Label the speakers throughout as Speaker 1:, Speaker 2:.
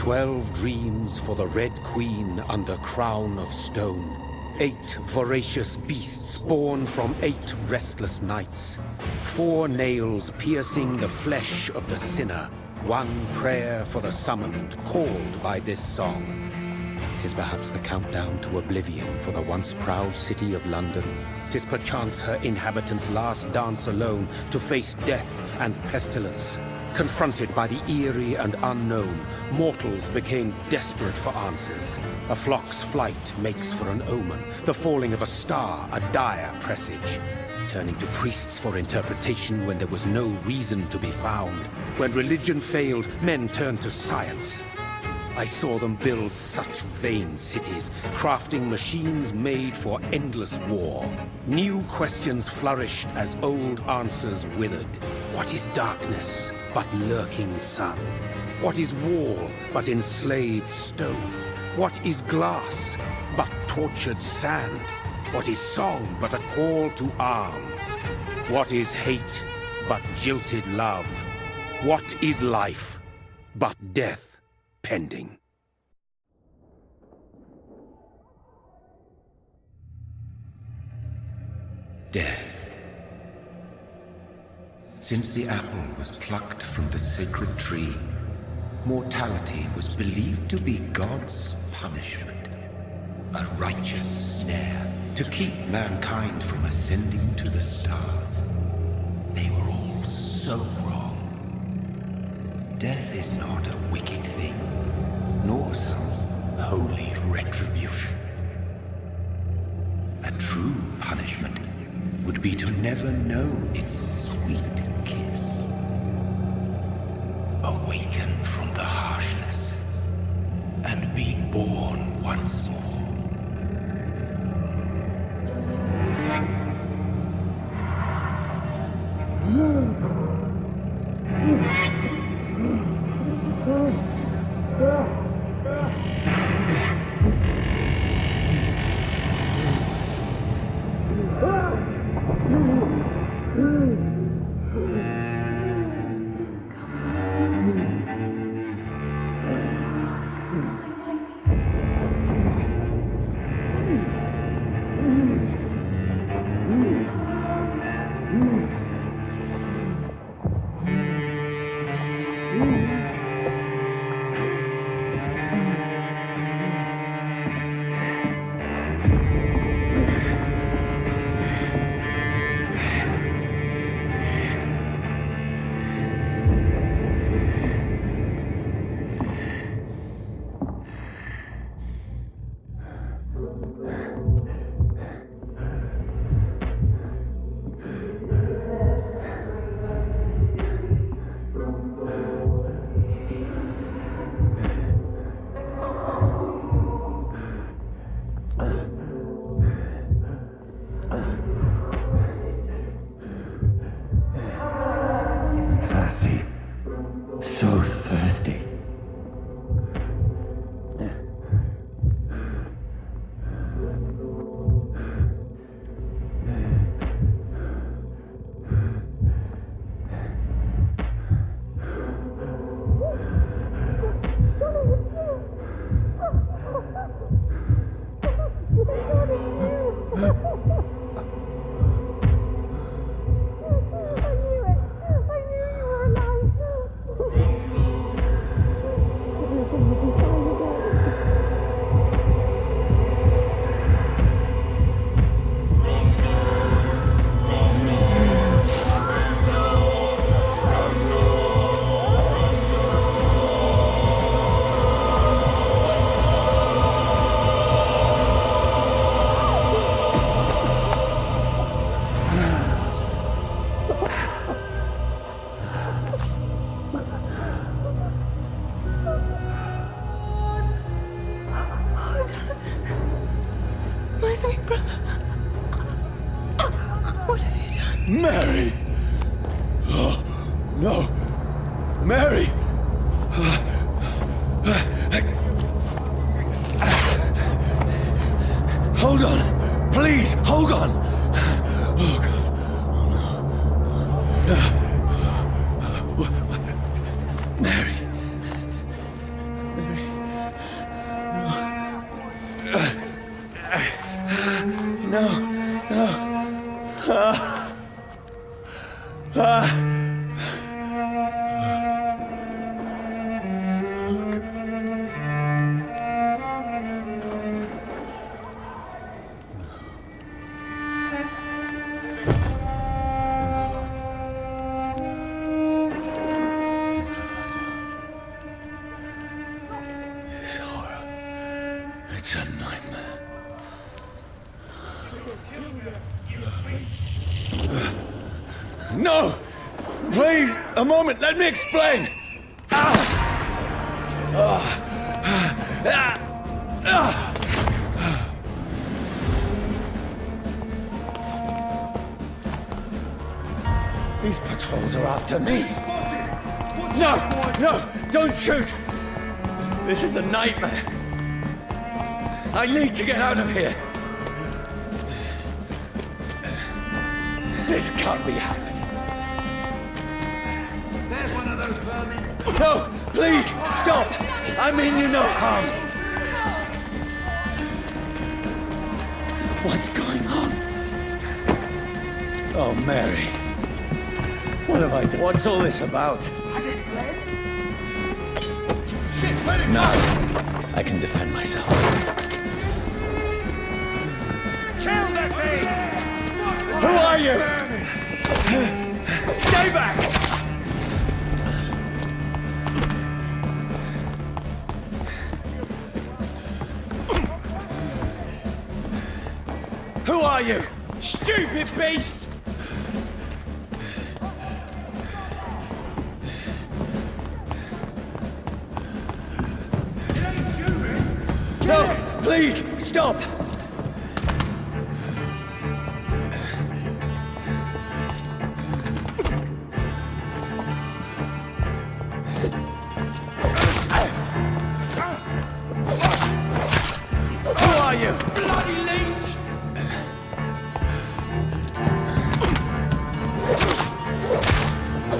Speaker 1: 12 dreams for the Red Queen under crown of stone. 8 voracious beasts born from 8 restless nights. 4 nails piercing the flesh of the sinner. 1 prayer for the summoned, called by this song. 'Tis perhaps the countdown to oblivion for the once proud city of London. 'Tis perchance her inhabitants' last dance alone to face death and pestilence. Confronted by the eerie and unknown, mortals became desperate for answers. A flock's flight makes for an omen, the falling of a star a dire presage. Turning to priests for interpretation when there was no reason to be found. When religion failed, men turned to science. I saw them build such vain cities, crafting machines made for endless war. New questions flourished as old answers withered. What is darkness but lurking sun? What is wall but enslaved stone? What is glass but tortured sand? What is song but a call to arms? What is hate but jilted love? What is life but death pending?
Speaker 2: Death. Since the apple was plucked from the sacred tree, mortality was believed to be God's punishment. A righteous snare to keep mankind from ascending to the stars. They were all so wrong. Death is not a wicked thing, nor some holy retribution. A true punishment would be to never know its sweet kiss. Awaken from the harshness and be born once more.
Speaker 3: Mary! Oh, no! Mary! Hold on! Please, hold on! Oh, God. Oh, no. Mary! Mary! It's a nightmare. No! Please, a moment, let me explain! These patrols are after me. No! No! Don't shoot! This is a nightmare. I need to get out of here. This can't be happening.
Speaker 4: There's one of those vermin.
Speaker 3: No! Please! Stop! I mean you no harm. What's going on? Oh, Mary. What have I done? What's all this about?
Speaker 4: Has it fled? Shit, let it
Speaker 3: No. I can defend myself.
Speaker 4: Kill that thing!
Speaker 3: Who are you? Stay back! Who are you? Stupid beast! No! Please, stop! Who are you?
Speaker 4: Bloody leech!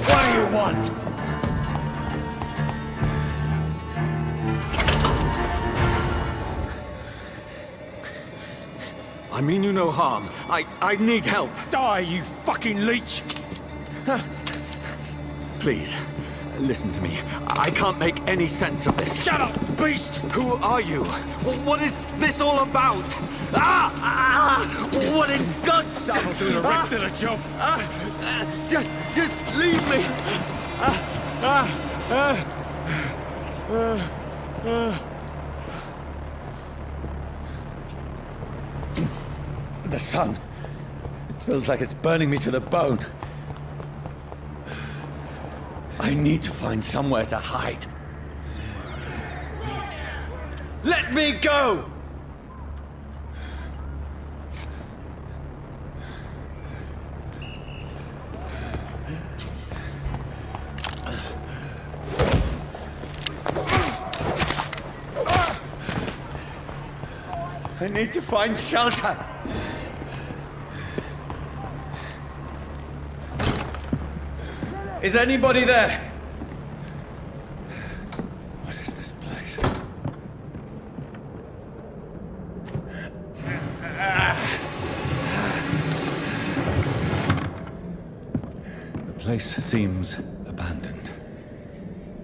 Speaker 3: What do you want? I mean you no harm. I need help.
Speaker 4: Die, you fucking leech!
Speaker 3: Please, listen to me. I can't make any sense of this.
Speaker 4: Shut up, beast!
Speaker 3: Who are you? What is this all about? What in God's
Speaker 4: That'll do the rest of the job.
Speaker 3: Just leave me. The sun. It feels like it's burning me to the bone. I need to find somewhere to hide. Let me go! I need to find shelter. Is anybody there? What is this place? The place seems abandoned.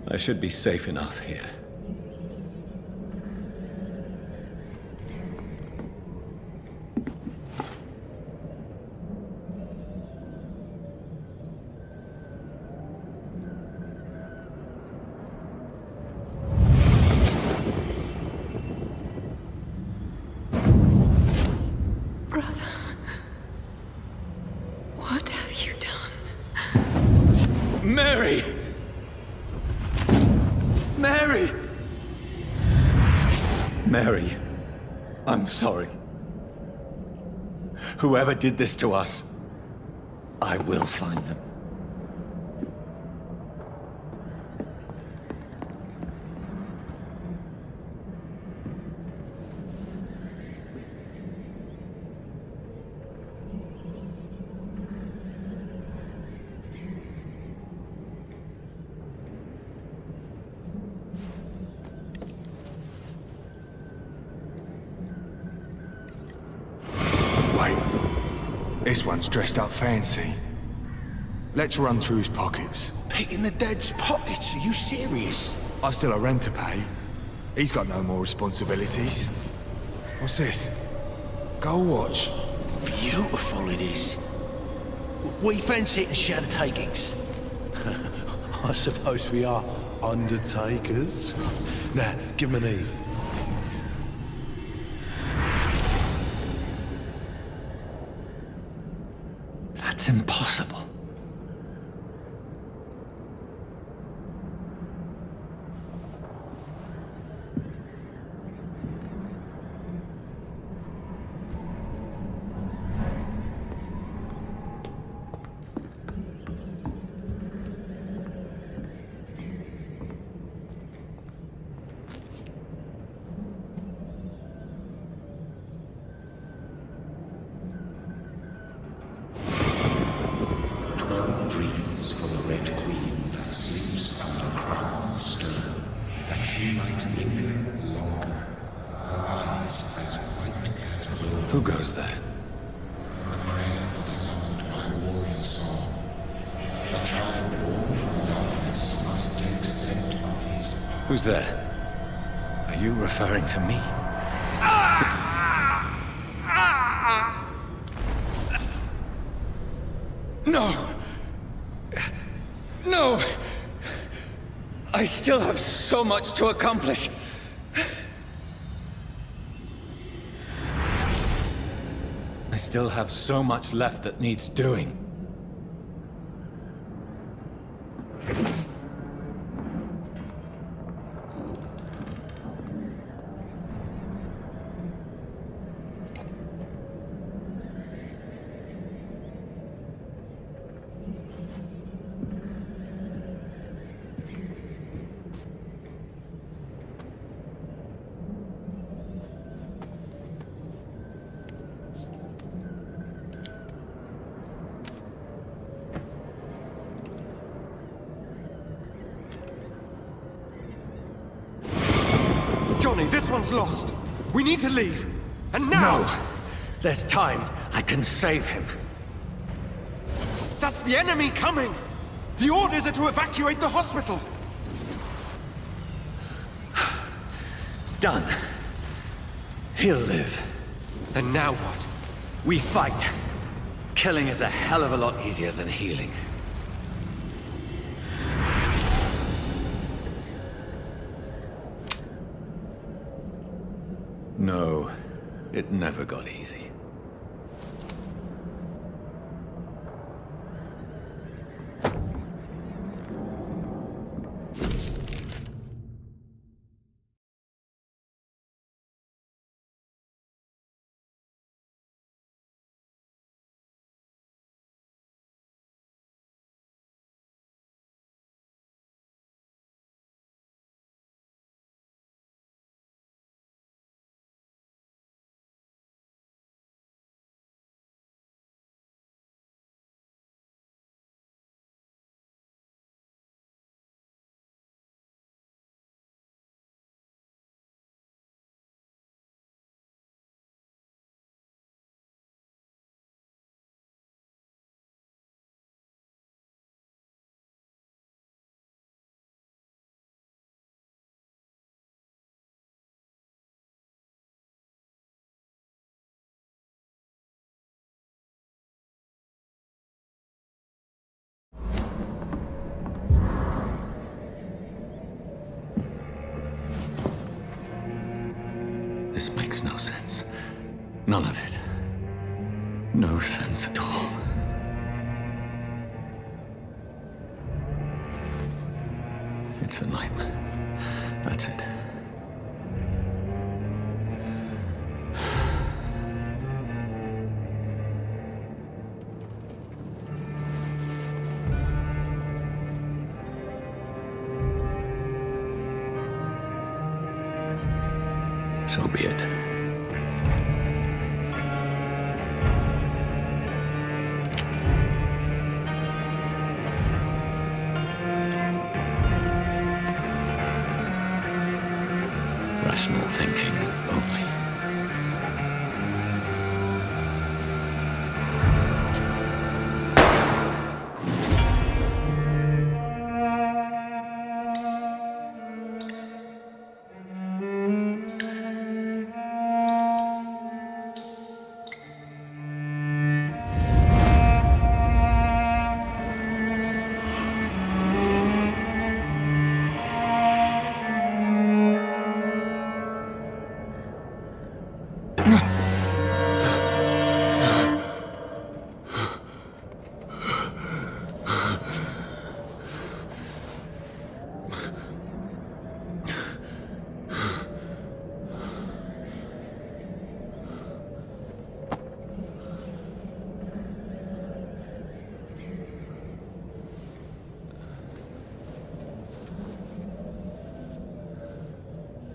Speaker 3: I should be safe enough here.
Speaker 5: What have you done?
Speaker 3: Mary! Mary! Mary, I'm sorry. Whoever did this to us, I will find them.
Speaker 6: This one's dressed up fancy. Let's run through his pockets.
Speaker 4: Picking the dead's pockets? Are you serious?
Speaker 6: I've still a rent to pay. He's got no more responsibilities. What's this? Gold watch.
Speaker 4: Beautiful it is. We fancy it and share the takings. I suppose we are undertakers. Now, give him an Eve.
Speaker 3: impossible.
Speaker 2: Dreams for the Red Queen that sleeps under crown of stone, that she might linger longer, her eyes as white as wool.
Speaker 3: Who goes there?
Speaker 2: A prayer for the summoned by warrior song. The child born from darkness must take scent of his power.
Speaker 3: Who's there? Are you referring to me? No! No! I still have so much to accomplish. I still have so much left that needs doing.
Speaker 7: Johnny, this one's lost. We need to leave. And now!
Speaker 3: No! There's time. I can save him.
Speaker 7: That's the enemy coming! The orders are to evacuate the hospital!
Speaker 3: Done. He'll live.
Speaker 7: And now what?
Speaker 3: We fight. Killing is a hell of a lot easier than healing. No, it never got easy. This makes no sense. None of it. No sense at all. It's a nightmare. That's it. So be it. Rational thinking only.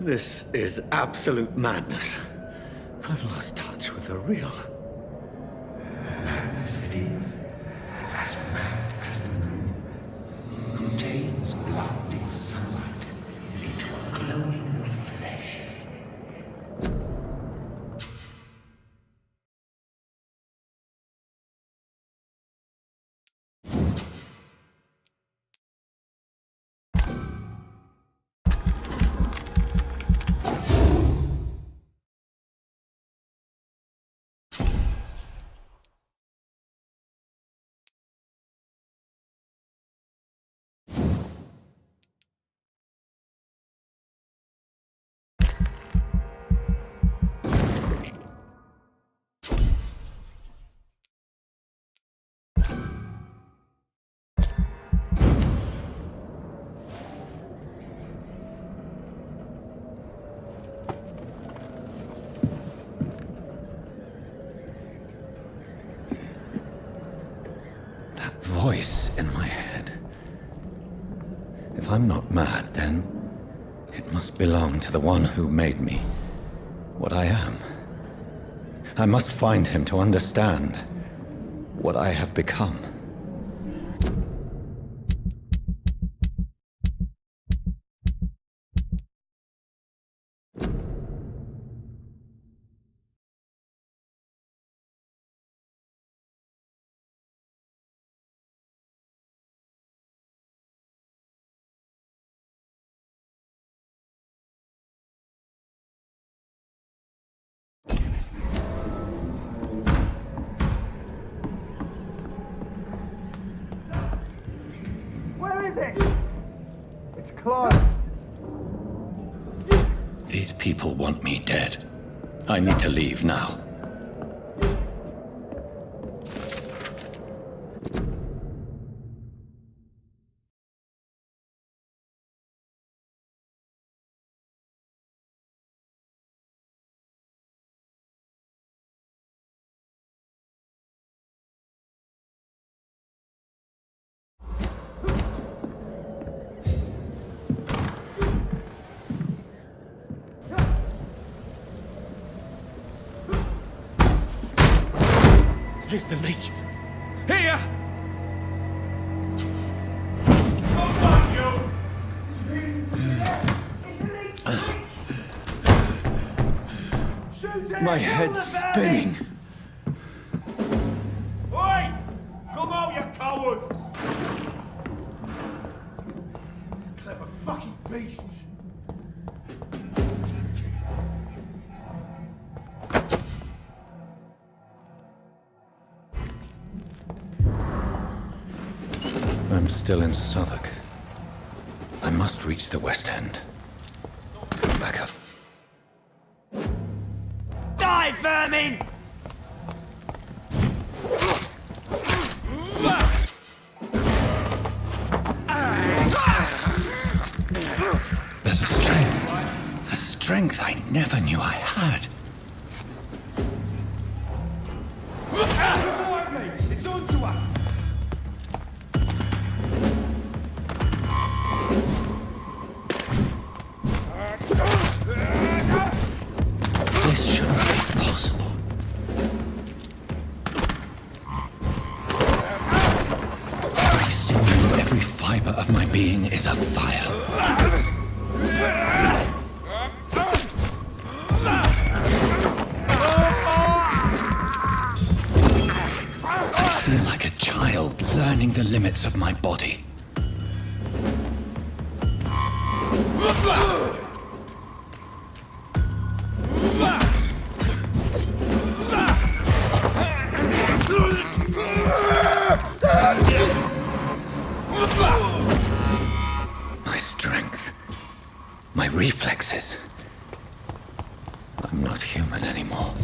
Speaker 3: This is absolute madness. I've lost touch with the real.
Speaker 2: Madness it is, as mad as the moon, who turns blinding sunlight into a glowing reflection.
Speaker 3: Voice in my head. If I'm not mad, then it must belong to the one who made me what I am. I must find him to understand what I have become. These people want me dead. I need to leave now.
Speaker 7: Here's the leech. Here!
Speaker 3: My head's spinning.
Speaker 7: Oi! Come out, you coward! Clever fucking beasts!
Speaker 3: I'm still in Southwark. I must reach the West End. Back up.
Speaker 7: Die, vermin!
Speaker 3: There's a strength I never knew I had.
Speaker 7: It's on to us!
Speaker 3: This shouldn't be possible. Every sinew, every fiber of my being is afire. I feel like a child learning the limits of my body. My strength, my reflexes. I'm not human anymore.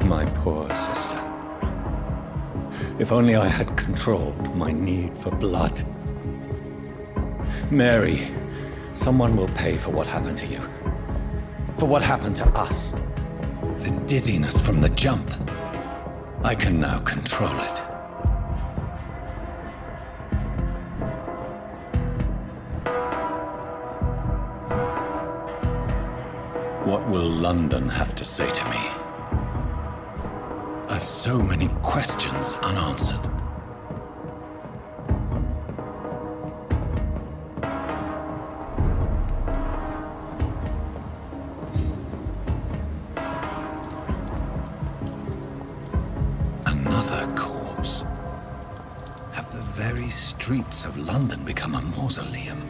Speaker 3: My poor sister. If only I had controlled my need for blood. Mary, someone will pay for what happened to you. For what happened to us. The dizziness from the jump. I can now control it. What will London have to say to me? I've so many questions unanswered. Another corpse. Have the very streets of London become a mausoleum?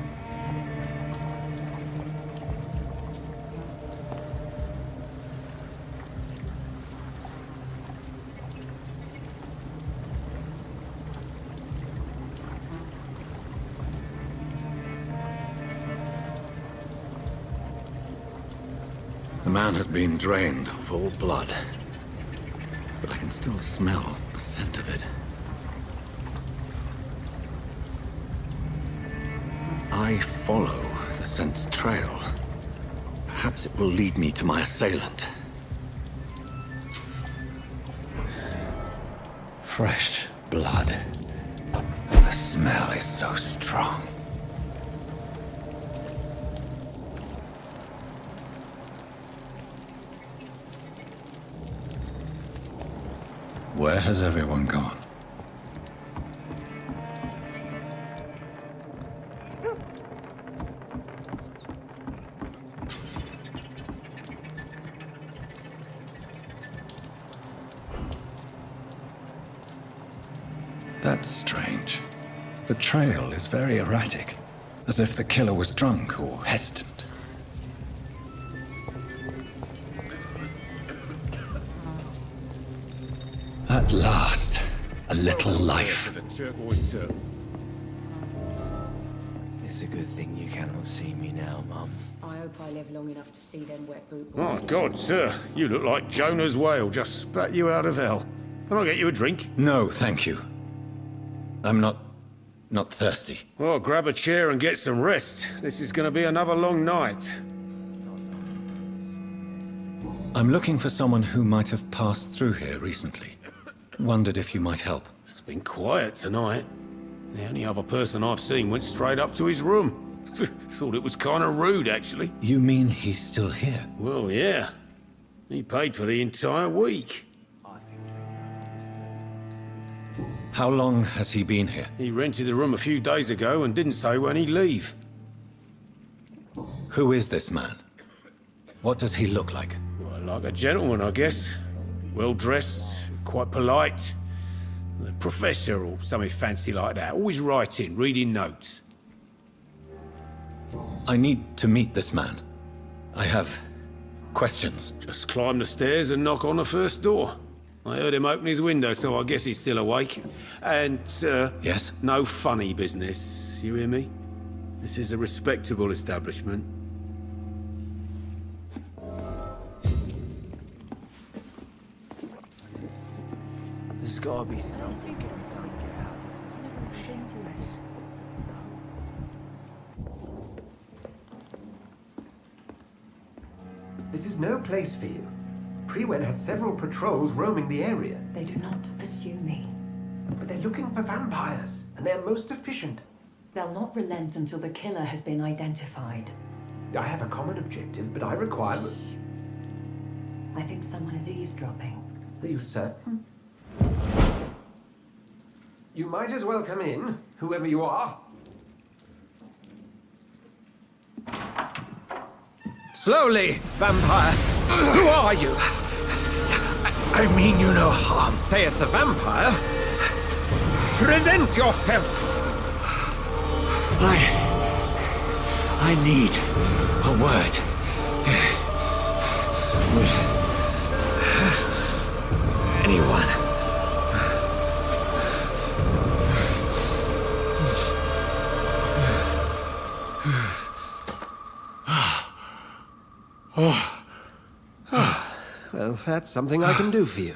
Speaker 3: The man has been drained of all blood, but I can still smell the scent of it. I follow the scent's trail. Perhaps it will lead me to my assailant. Fresh blood. The smell is so strong. Where has everyone gone? That's strange. The trail is very erratic, as if the killer was drunk or hesitant. At last, a little life.
Speaker 6: TURQUOISE.
Speaker 4: It's a good thing you cannot see me now, Mum.
Speaker 5: I hope I live long enough to see them wet boot
Speaker 6: Oh,
Speaker 5: boys.
Speaker 6: God, sir. You look like Jonah's whale just spat you out of hell. Can I get you a drink?
Speaker 3: No, thank you. I'm not thirsty.
Speaker 6: Well, grab a chair and get some rest. This is going to be another long night.
Speaker 3: I'm looking for someone who might have passed through here recently. Wondered if you might help.
Speaker 6: It's been quiet tonight. The only other person I've seen went straight up to his room. Thought it was kind of rude, actually.
Speaker 3: You mean he's still here?
Speaker 6: Well, yeah. He paid for the entire week.
Speaker 3: How long has he been here?
Speaker 6: He rented the room a few days ago and didn't say when he'd leave.
Speaker 3: Who is this man? What does he look like?
Speaker 6: Well, like a gentleman, I guess. Well-dressed, quite polite. A professor or something fancy like that. Always writing, reading notes.
Speaker 3: I need to meet this man. I have questions.
Speaker 6: Just climb the stairs and knock on the first door. I heard him open his window, so I guess he's still awake. And,
Speaker 3: Yes?
Speaker 6: no funny business. You hear me? This is a respectable establishment.
Speaker 4: There's gotta be something.
Speaker 8: This is no place for you. Prewen has several patrols roaming the area,
Speaker 9: They do not pursue me.
Speaker 8: but they're looking for vampires, and they're most efficient.
Speaker 9: They'll not relent until the killer has been identified.
Speaker 8: I have a common objective, but I require...
Speaker 9: I think someone is eavesdropping.
Speaker 8: Are you certain? You might as well come in, whoever you are.
Speaker 1: Slowly, vampire! Who are you?
Speaker 8: I mean you no harm.
Speaker 1: Saith the vampire. Present yourself!
Speaker 3: I need a word. Anyone?
Speaker 1: Well,
Speaker 8: that's something I can do for you.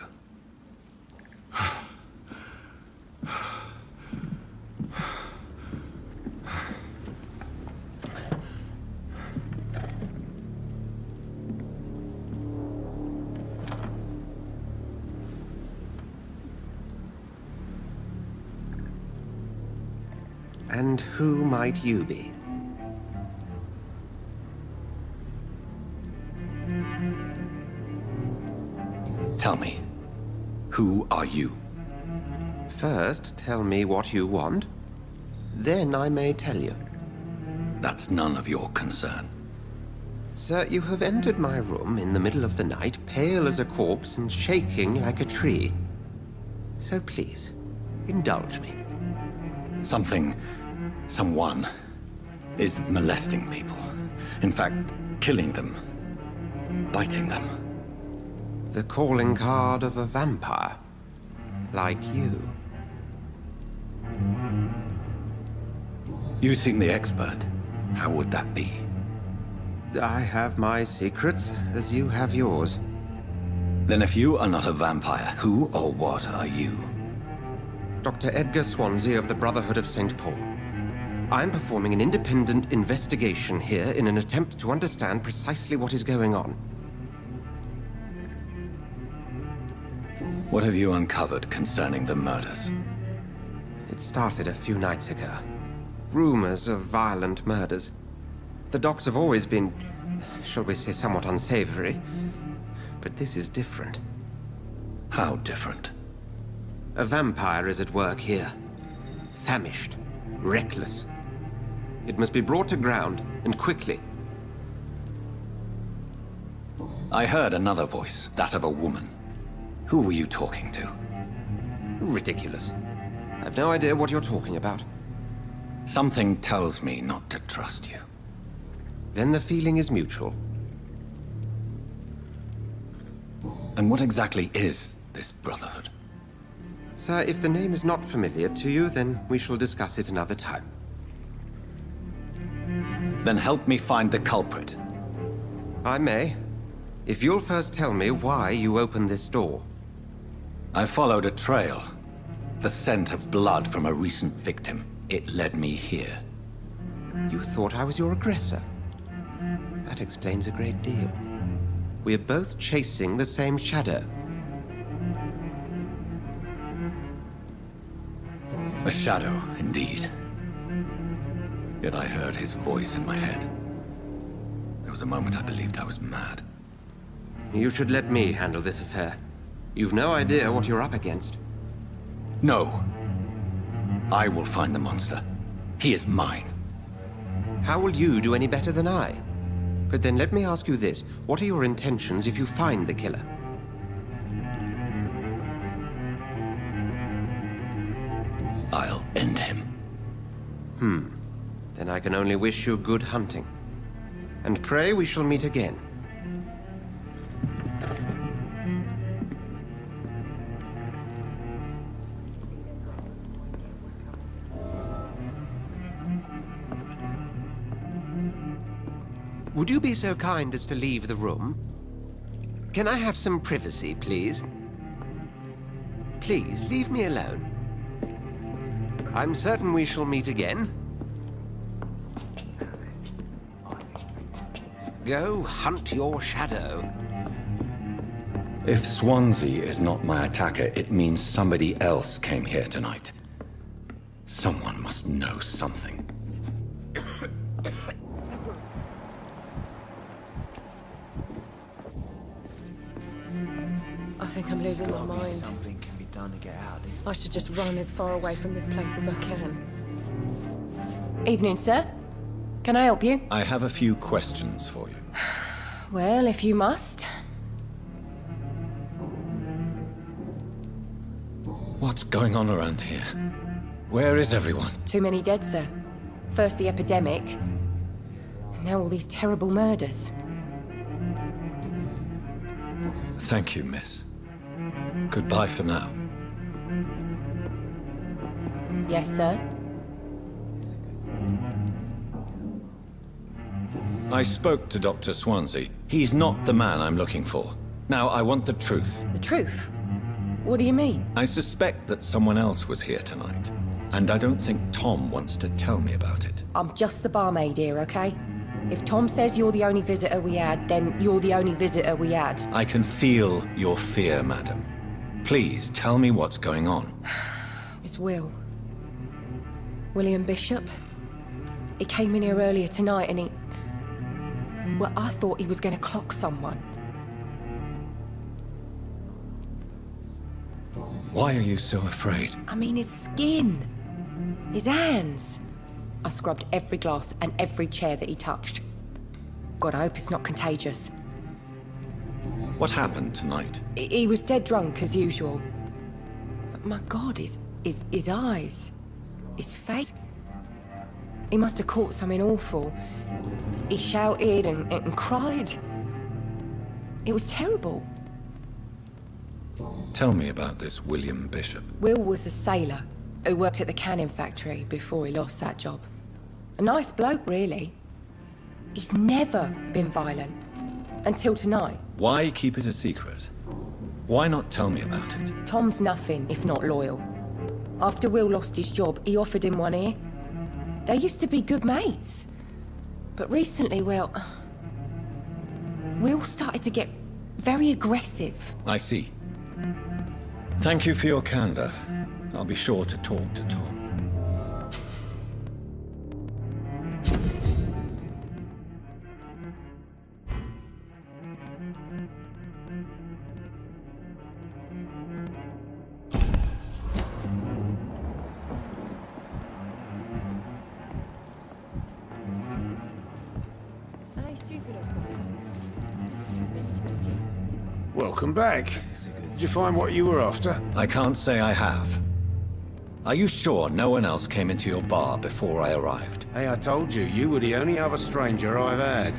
Speaker 8: And who might you be?
Speaker 3: Tell me, who are you?
Speaker 8: First, tell me what you want. Then I may tell you.
Speaker 3: That's none of your concern.
Speaker 8: Sir, you have entered my room in the middle of the night, pale as a corpse and shaking like a tree. So please, indulge me.
Speaker 3: Someone is molesting people. In fact, killing them. Biting them.
Speaker 8: The calling card of a vampire. Like you.
Speaker 3: You seem the expert. How would that be?
Speaker 8: I have my secrets, as you have yours.
Speaker 3: Then if you are not a vampire, who or what are you?
Speaker 8: Dr. Edgar Swansea of the Brotherhood of St. Paul. I'm performing an independent investigation here in an attempt to understand precisely what is going on.
Speaker 3: What have you uncovered concerning the murders?
Speaker 8: It started a few nights ago. Rumors of violent murders. The docs have always been, shall we say, somewhat unsavory. But this is different.
Speaker 3: How different?
Speaker 8: A vampire is at work here. Famished. Reckless. It must be brought to ground, and quickly.
Speaker 3: I heard another voice, that of a woman. Who were you talking to?
Speaker 8: Ridiculous. I've no idea what you're talking about.
Speaker 3: Something tells me not to trust you.
Speaker 8: Then the feeling is mutual.
Speaker 3: And what exactly is this Brotherhood?
Speaker 8: Sir, if the name is not familiar to you, then we shall discuss it another time.
Speaker 3: Then help me find the culprit.
Speaker 8: I may. If you'll first tell me why you opened this door.
Speaker 3: I followed a trail. The scent of blood from a recent victim. It led me here.
Speaker 8: You thought I was your aggressor. That explains a great deal. We're both chasing the same shadow.
Speaker 3: A shadow, indeed. Yet I heard his voice in my head. There was a moment I believed I was mad.
Speaker 8: You should let me handle this affair. You've no idea what you're up against.
Speaker 3: No. I will find the monster. He is mine.
Speaker 8: How will you do any better than I? But then let me ask you this. What are your intentions if you find the killer?
Speaker 3: I'll end him.
Speaker 8: Then I can only wish you good hunting. And pray we shall meet again. Would you be so kind as to leave the room? Can I have some privacy, please? Please, leave me alone. I'm certain we shall meet again. Go hunt your shadow.
Speaker 3: If Swansea is not my attacker, it means somebody else came here tonight. Someone must know something.
Speaker 5: I think I'm losing my mind.
Speaker 4: Something can be done to get out of this.
Speaker 5: I should just run as far away from this place as I can. Evening, sir. Can I help you?
Speaker 3: I have a few questions for you.
Speaker 5: Well, if you must.
Speaker 3: What's going on around here? Where is everyone?
Speaker 5: Too many dead, sir. First the epidemic, and now all these terrible murders.
Speaker 3: Thank you, miss. Goodbye for now.
Speaker 5: Yes, sir.
Speaker 3: I spoke to Dr. Swansea. He's not the man I'm looking for. Now, I want the truth.
Speaker 5: The truth? What do you mean?
Speaker 3: I suspect that someone else was here tonight, and I don't think Tom wants to tell me about it.
Speaker 5: I'm just the barmaid here, okay? If Tom says you're the only visitor we had, then you're the only visitor we had.
Speaker 3: I can feel your fear, madam. Please, tell me what's going on.
Speaker 5: It's Will. William Bishop. He came in here earlier tonight and he... Well, I thought he was going to clock someone.
Speaker 3: Why are you so afraid?
Speaker 5: I mean, his skin. His hands. I scrubbed every glass and every chair that he touched. God, I hope it's not contagious.
Speaker 3: What happened tonight?
Speaker 5: He was dead drunk, as usual. But my God, his eyes. His face. He must have caught something awful. He shouted and cried. It was terrible.
Speaker 3: Tell me about this William Bishop.
Speaker 5: Will was a sailor who worked at the canning factory before he lost that job. A nice bloke, really. He's never been violent. Until tonight.
Speaker 3: Why keep it a secret? Why not tell me about it?
Speaker 5: Tom's nothing if not loyal. After Will lost his job, he offered him one ear. They used to be good mates. But recently, well... Will started to get very aggressive.
Speaker 3: I see. Thank you for your candor. I'll be sure to talk to Tom.
Speaker 6: Welcome back. Did you find what you were after?
Speaker 3: I can't say I have. Are you sure no one else came into your bar before I arrived?
Speaker 6: Hey, I told you, you were the only other stranger I've had.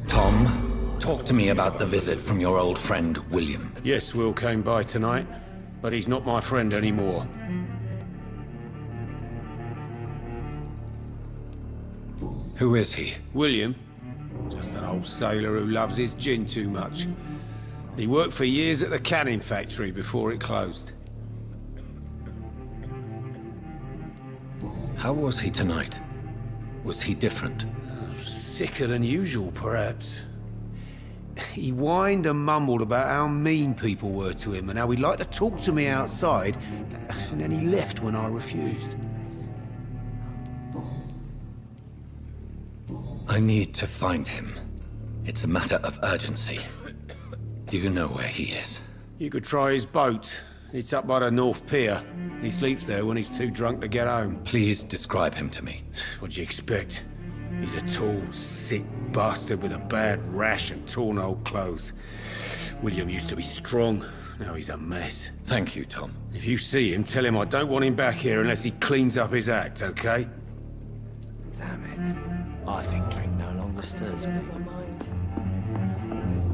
Speaker 3: Tom, talk to me about the visit from your old friend, William.
Speaker 6: Yes, Will came by tonight, but he's not my friend anymore.
Speaker 3: Who is he?
Speaker 6: William? Just an old sailor who loves his gin too much. He worked for years at the canning factory before it closed.
Speaker 3: How was he tonight? Was he different?
Speaker 6: Sicker than usual, perhaps. He whined and mumbled about how mean people were to him and how he'd like to talk to me outside, and then he left when I refused.
Speaker 3: I need to find him. It's a matter of urgency. Do you know where he is?
Speaker 6: You could try his boat. It's up by the North Pier. He sleeps there when he's too drunk to get home.
Speaker 3: Please describe him to me.
Speaker 6: What'd you expect? He's a tall, sick bastard with a bad rash and torn old clothes. William used to be strong. Now he's a mess.
Speaker 3: Thank you, Tom.
Speaker 6: If you see him, tell him I don't want him back here unless he cleans up his act, okay?
Speaker 4: Damn it. I think drink no longer stirs me.
Speaker 5: My mind.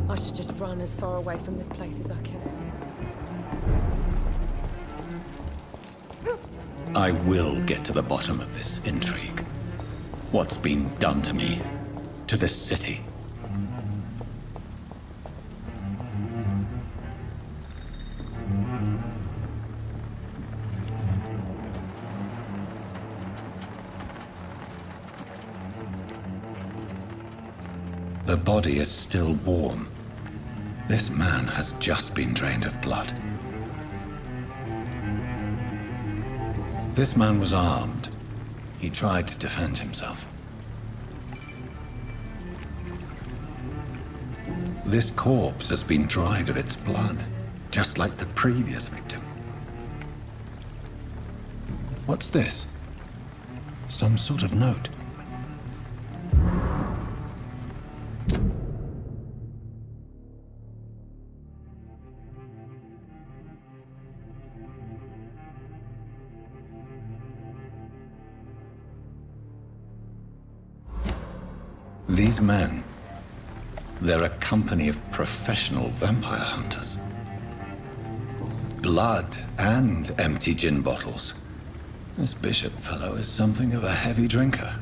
Speaker 5: I should just run as far away from this place as I can.
Speaker 3: I will get to the bottom of this intrigue. What's been done to me, to this city. The body is still warm. This man has just been drained of blood. This man was armed. He tried to defend himself. This corpse has been dried of its blood, just like the previous victim. What's this? Some sort of note. These men, they're a company of professional vampire hunters. Blood and empty gin bottles. This Bishop fellow is something of a heavy drinker.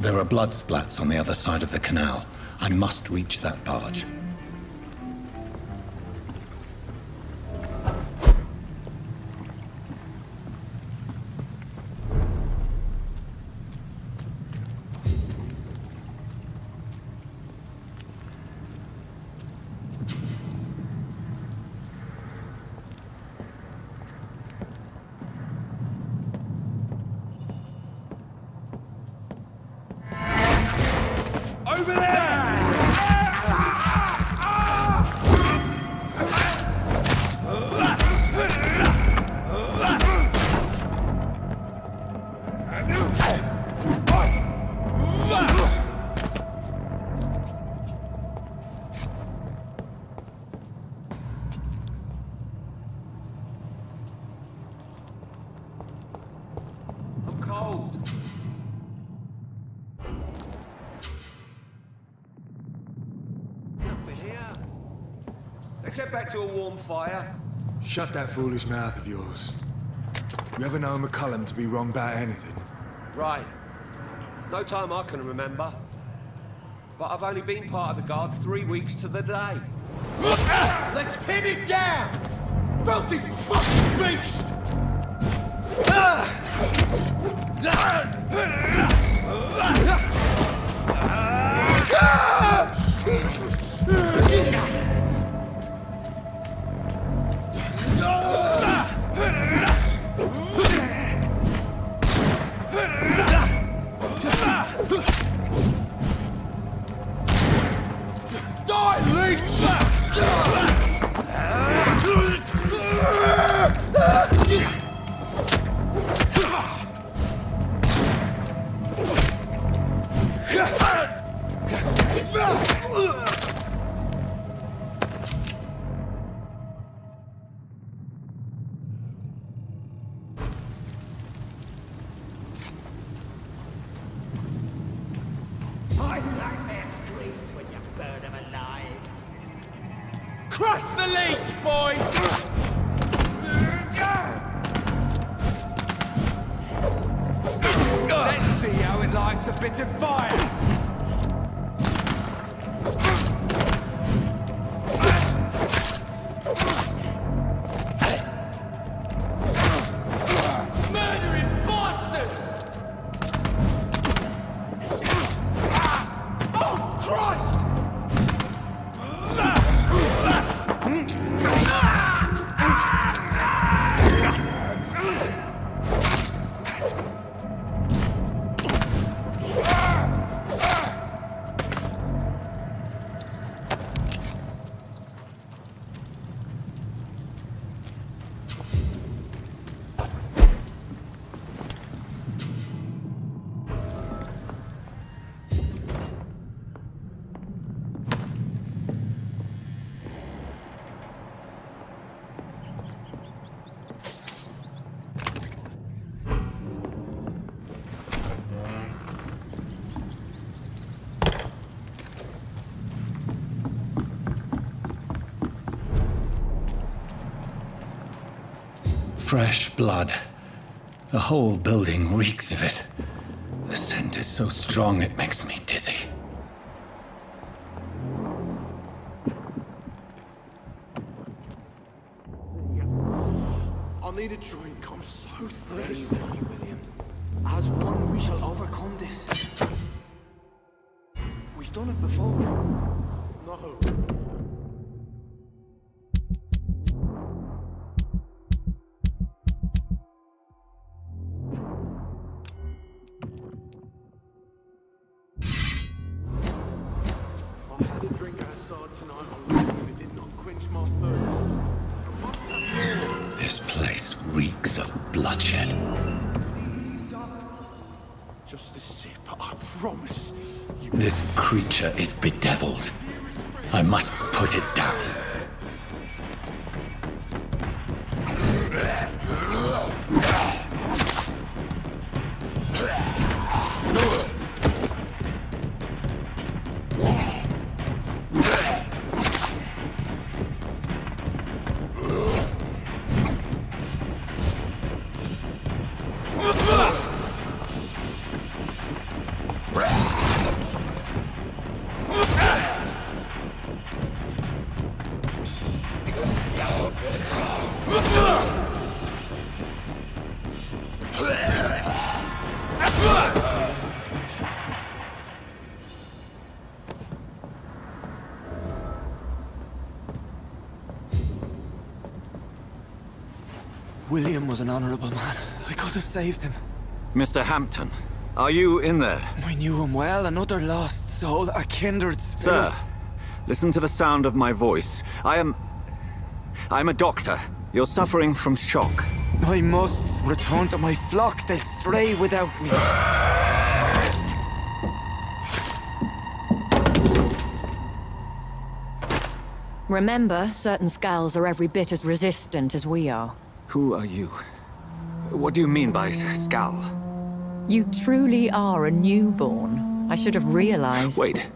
Speaker 3: There are blood splats on the other side of the canal. I must reach that barge.
Speaker 7: Over there! I'm cold. Let's head back to a warm fire.
Speaker 10: Shut that foolish mouth of yours. You ever known McCullum to be wrong about anything?
Speaker 7: Right. No time I can remember. But I've only been part of the guard 3 weeks to the day.
Speaker 4: Let's pin it down! Filthy fucking beast! Die, leech!
Speaker 7: My nightmare screams when you burn them alive. Crush the leech, boys! Let's see how it likes a bit of fire. Murdering bastard! Oh, Christ!
Speaker 3: Fresh blood. The whole building reeks of it. The scent is so strong it makes me dizzy.
Speaker 11: I need a drink. I'm so thirsty. William. As one, we shall overcome this. We've done it before. No. I had a drink outside tonight already, and it did not quench my thirst.
Speaker 3: This place reeks of bloodshed.
Speaker 11: Please stop. Just a sip, I promise.
Speaker 3: This creature is bedeviled. I must put it down.
Speaker 11: William was an honorable man. I could have saved him.
Speaker 3: Mr. Hampton, are you in there?
Speaker 11: I knew him well, another lost soul, a kindred spirit.
Speaker 3: Sir, listen to the sound of my voice. I'm a doctor. You're suffering from shock.
Speaker 11: I must return to my flock. They'll stray without me.
Speaker 12: Remember, certain skulls are every bit as resistant as we are.
Speaker 3: Who are you? What do you mean by skull?
Speaker 12: You truly are a newborn. I should have realized.
Speaker 3: Wait.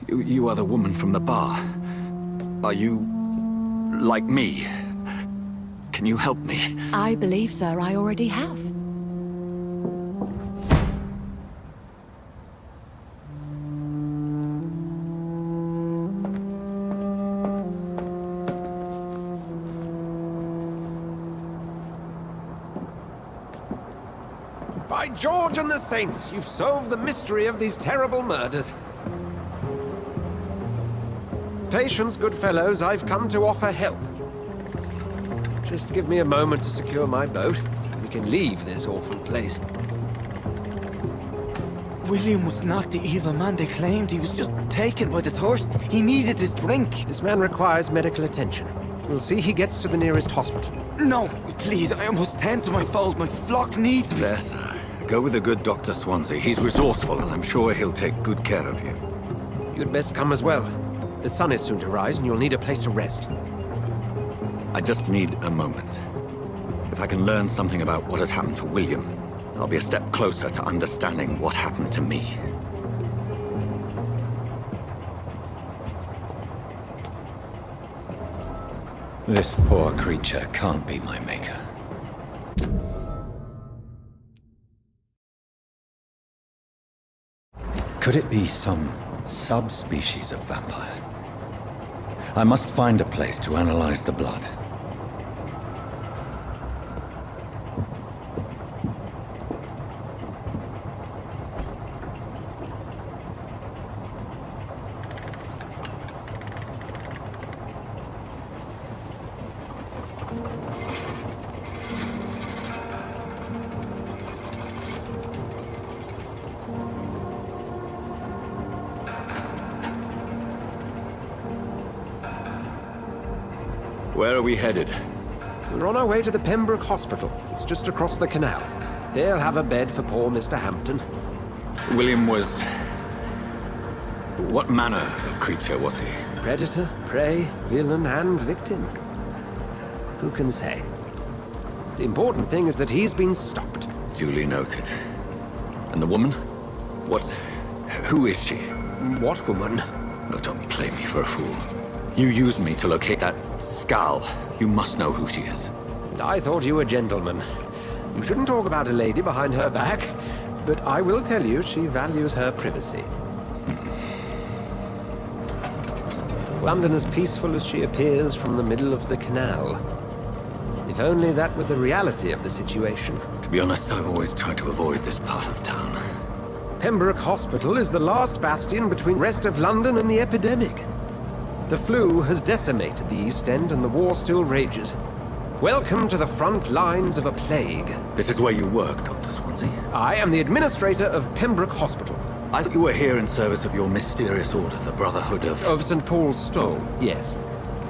Speaker 3: You are the woman from the bar. Are you... like me? Can you help me?
Speaker 12: I believe, sir, I already have.
Speaker 7: By George and the Saints, you've solved the mystery of these terrible murders. Patience, good fellows, I've come to offer help. Just give me a moment to secure my boat. We can leave this awful place.
Speaker 11: William was not the evil man they claimed. He was just taken by the thirst. He needed his drink.
Speaker 7: This man requires medical attention. We'll see he gets to the nearest hospital.
Speaker 11: No, please, I must tend to my fold. My flock needs me.
Speaker 3: There, sir. Go with the good Dr. Swansea. He's resourceful, and I'm sure he'll take good care of you.
Speaker 7: You'd best come as well. The sun is soon to rise, and you'll need a place to rest.
Speaker 3: I just need a moment. If I can learn something about what has happened to William, I'll be a step closer to understanding what happened to me. This poor creature can't be my maker. Could it be some subspecies of vampire? I must find a place to analyze the blood. Where are we headed?
Speaker 7: We're on our way to the Pembroke Hospital. It's just across the canal. They'll have a bed for poor Mr. Hampton.
Speaker 3: William was... what manner of creature was he?
Speaker 7: Predator, prey, villain, and victim. Who can say? The important thing is that he's been stopped.
Speaker 3: Duly noted. And the woman? What... who is she?
Speaker 7: What woman?
Speaker 3: Oh, don't play me for a fool. You used me to locate that skull. You must know who she is.
Speaker 7: I thought you a gentleman. You shouldn't talk about a lady behind her back, but I will tell you she values her privacy. London as peaceful as she appears from the middle of the canal. If only that were the reality of the situation.
Speaker 3: To be honest, I've always tried to avoid this part of town.
Speaker 7: Pembroke Hospital is the last bastion between the rest of London and the epidemic. The flu has decimated the East End and the war still rages. Welcome to the front lines of a plague.
Speaker 3: This is where you work, Dr. Swansea?
Speaker 7: I am the administrator of Pembroke Hospital.
Speaker 3: I thought you were here in service of your mysterious order, the Brotherhood of...
Speaker 7: Of St. Paul's Stole, yes.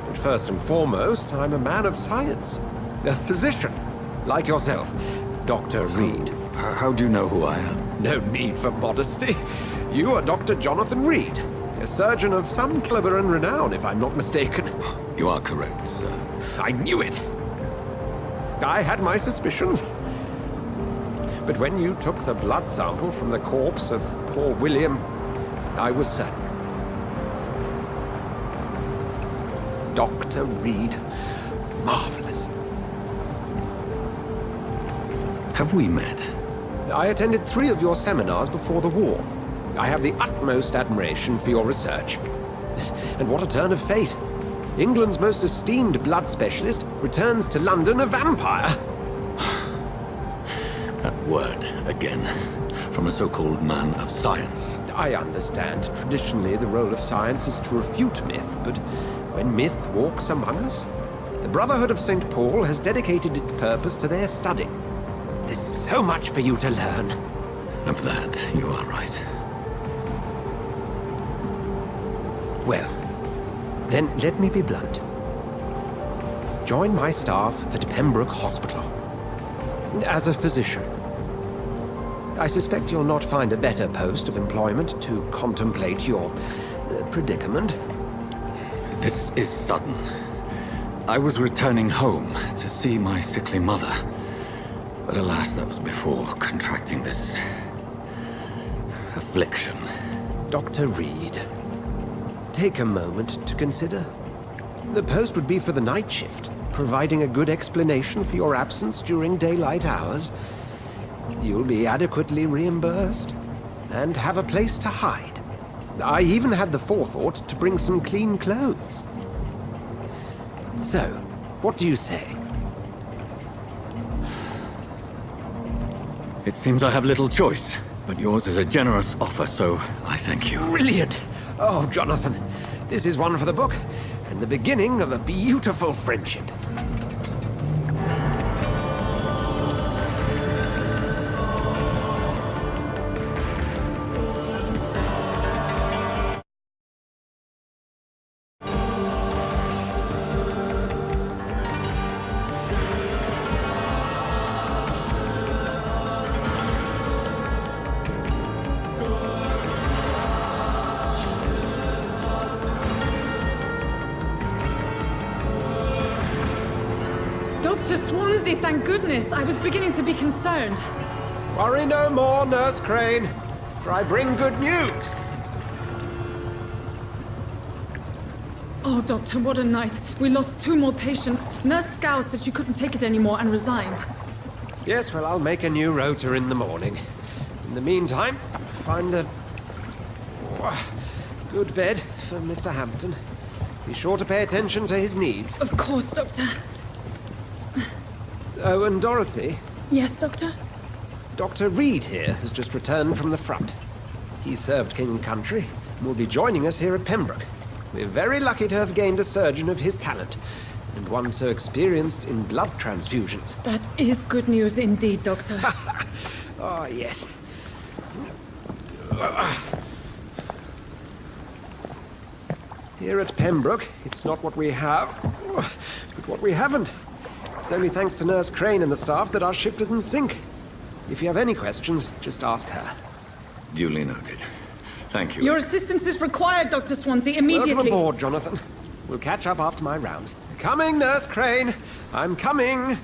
Speaker 7: But first and foremost, I'm a man of science. A physician, like yourself, Dr. Reid.
Speaker 3: How do you know who I am?
Speaker 7: No need for modesty. You are Dr. Jonathan Reid, a surgeon of some caliber and renown, if I'm not mistaken.
Speaker 3: You are correct, sir.
Speaker 7: I knew it! I had my suspicions. But when you took the blood sample from the corpse of poor William, I was certain. Dr. Reid. Marvelous.
Speaker 3: Have we met?
Speaker 7: I attended 3 of your seminars before the war. I have the utmost admiration for your research. And what a turn of fate. England's most esteemed blood specialist returns to London a vampire.
Speaker 3: That word, again, from a so-called man of science.
Speaker 7: I understand. Traditionally, the role of science is to refute myth, but when myth walks among us, The Brotherhood of St. Paul has dedicated its purpose to their study. There's so much for you to learn.
Speaker 3: Of that, you are right.
Speaker 7: Well, then let me be blunt. Join my staff at Pembroke Hospital. As a physician. I suspect you'll not find a better post of employment to contemplate your predicament.
Speaker 3: This is sudden. I was returning home to see my sickly mother. But alas, that was before contracting this affliction.
Speaker 7: Dr. Reid, take a moment to consider. The post would be for the night shift, providing a good explanation for your absence during daylight hours. You'll be adequately reimbursed, and have a place to hide. I even had the forethought to bring some clean clothes. So, what do you say?
Speaker 3: It seems I have little choice, but yours is a generous offer, so I thank you.
Speaker 7: Brilliant! Oh, Jonathan, this is one for the book, and the beginning of a beautiful friendship.
Speaker 13: Dr. Swansea, thank goodness. I was beginning to be concerned.
Speaker 7: Worry no more, Nurse Crane, for I bring good news.
Speaker 13: Oh, Doctor, what a night. We lost 2 more patients. Nurse Scow said she couldn't take it anymore and resigned.
Speaker 7: Yes, well, I'll make a new rota in the morning. In the meantime, find a good bed for Mr. Hampton. Be sure to pay attention to his needs.
Speaker 13: Of course, Doctor.
Speaker 7: Oh, and Dorothy?
Speaker 13: Yes, Doctor?
Speaker 7: Dr. Reid here has just returned from the front. He served King and Country and will be joining us here at Pembroke. We're very lucky to have gained a surgeon of his talent, and one so experienced in blood transfusions.
Speaker 13: That is good news indeed, Doctor.
Speaker 7: Oh, yes. Here at Pembroke, it's not what we have, but what we haven't. It's only thanks to Nurse Crane and the staff that our ship doesn't sink. If you have any questions, just ask her.
Speaker 3: Duly noted. Thank you.
Speaker 13: Your assistance is required, Dr. Swansea, immediately.
Speaker 7: Welcome aboard, Jonathan. We'll catch up after my rounds. Coming, Nurse Crane. I'm coming.